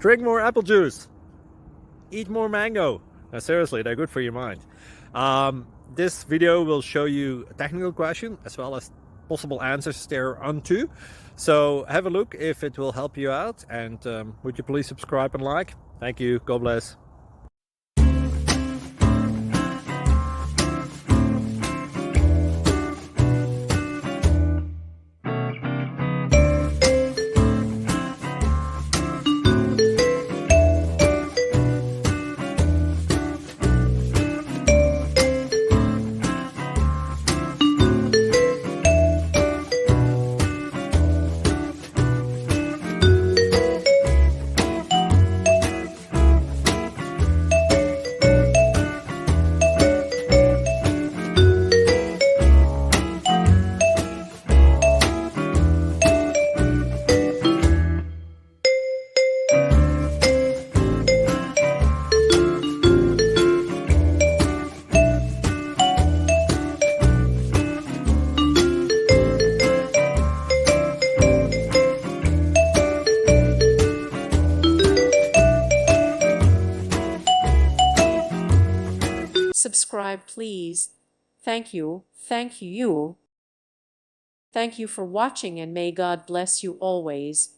Drink more apple juice. Eat more mango. Now, seriously, they're good for your mind. This video will show you a technical question as well as possible answers thereunto. So have a look if it will help you out, and would you please subscribe and like? Thank you. God bless. Subscribe, please. Thank you. Thank you. Thank you for watching, and may God bless you always.